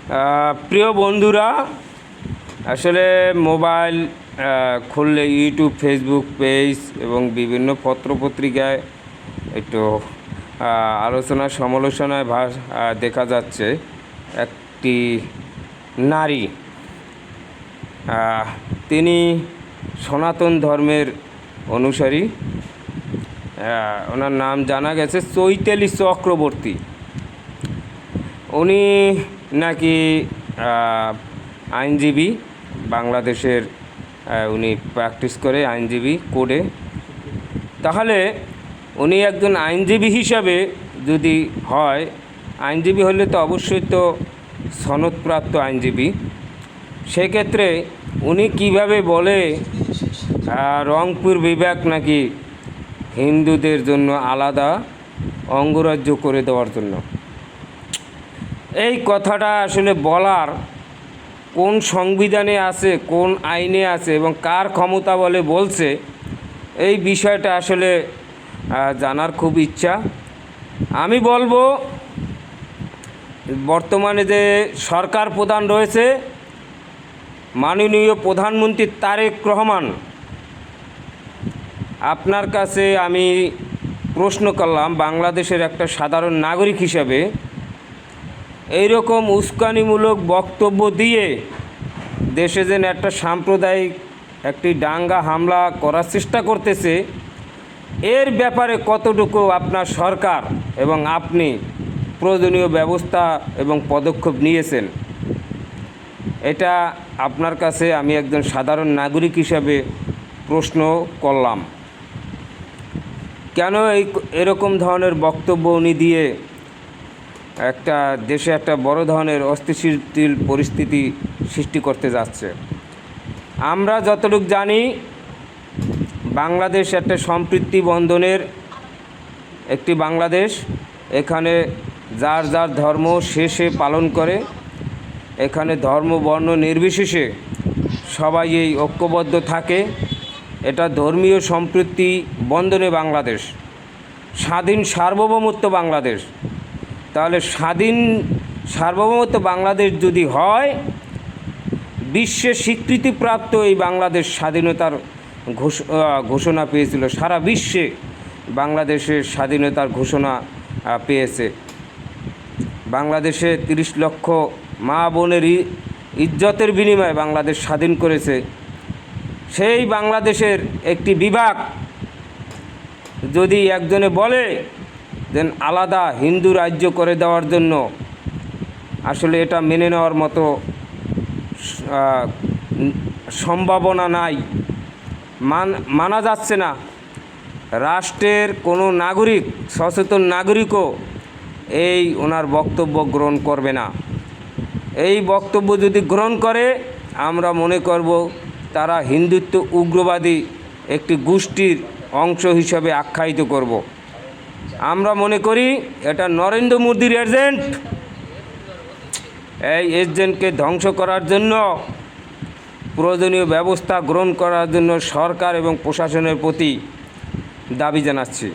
প্রিয় বন্ধুরা, আসলে মোবাইল খুললে ইউটিউব, ফেসবুক পেজ এবং বিভিন্ন পত্রপত্রিকায় একটু আলোচনা সমালোচনায় দেখা যাচ্ছে একটি নারী, তিনি সনাতন ধর্মের অনুসারী। ওনার নাম জানা গেছে চৈতালি চক্রবর্তী। উনি নাকি আইনজীবী, বাংলাদেশের উনি প্র্যাকটিস করে আইনজীবী কোডে। তাহলে উনি একজন আইনজীবী হিসাবে যদি হয়, আইনজীবী হলে তো অবশ্যই তো সনদপ্রাপ্ত আইনজীবী। সেক্ষেত্রে উনি কিভাবে বলে রংপুর বিভাগ নাকি হিন্দুদের জন্য আলাদা অঙ্গরাজ্য করে দেওয়ার জন্য। এই কথাটা আসলে বলার কোন সংবিধানে আছে, কোন আইনে আছে এবং কার ক্ষমতা বলে বলছে, এই বিষয়টা আসলে জানার খুব ইচ্ছা। আমি বলবো, বর্তমানে যে সরকার প্রধান রয়েছে মাননীয় প্রধানমন্ত্রী তারেক রহমান, আপনার কাছে আমি প্রশ্ন করলাম, বাংলাদেশের একটা সাধারণ নাগরিক হিসাবে এইরকম উস্কানিমূলক বক্তব্য দিয়ে দেশে যেন একটা সাম্প্রদায়িক একটি দাঙ্গা হামলা করার চেষ্টা করতেছে, এর ব্যাপারে কতটুকু আপনার সরকার এবং আপনি প্রয়োজনীয় ব্যবস্থা এবং পদক্ষেপ নিয়েছেন, এটা আপনার কাছে আমি একজন সাধারণ নাগরিক হিসাবে প্রশ্ন করলাম। কেন এরকম ধরনের বক্তব্য উনি দিয়ে একটা দেশে একটা বড় ধরনের অস্থিতিশীল পরিস্থিতি সৃষ্টি করতে যাচ্ছে? আমরা যতটুকু জানি, বাংলাদেশ একটা সম্প্রীতি বন্ধনের একটি বাংলাদেশ। এখানে যার যার ধর্ম সে পালন করে। এখানে ধর্ম বর্ণ নির্বিশেষে সবাই এই ঐক্যবদ্ধ থাকে। এটা ধর্মীয় সম্প্রীতি বন্ধনে বাংলাদেশ, স্বাধীন সার্বভৌমত্ব বাংলাদেশ। তাহলে স্বাধীন সার্বভৌমত্ব বাংলাদেশ যদি হয়, বিশ্বের স্বীকৃতিপ্রাপ্ত এই বাংলাদেশ স্বাধীনতার ঘোষণা পেয়েছিল, সারা বিশ্বে বাংলাদেশের স্বাধীনতার ঘোষণা পেয়েছে। বাংলাদেশে 30 লক্ষ মা বোনের ইজ্জতের বিনিময়ে বাংলাদেশ স্বাধীন করেছে। সেই বাংলাদেশের একটি বিভাগ যদি একজনে বলে দেন আলাদা হিন্দু রাজ্য করে দেওয়ার জন্য, আসলে এটা মেনে নেওয়ার মতো সম্ভাবনা নাই, মানা যাচ্ছে না। রাষ্ট্রের কোনো নাগরিক, সচেতন নাগরিকও এই ওনার বক্তব্য গ্রহণ করবে না। এই বক্তব্য যদি গ্রহণ করে, আমরা মনে করব তারা হিন্দুত্ব উগ্রবাদী একটি গোষ্ঠীর অংশ হিসাবে আখ্যায়িত করব। আমরা মনে করি এটা নরেন্দ্র মোদীর এজেন্ট। এই এজেন্টকে ধ্বংস করার জন্য প্রয়োজনীয় ব্যবস্থা গ্রহণ করার জন্য সরকার এবং প্রশাসনের প্রতি দাবি জানাচ্ছি।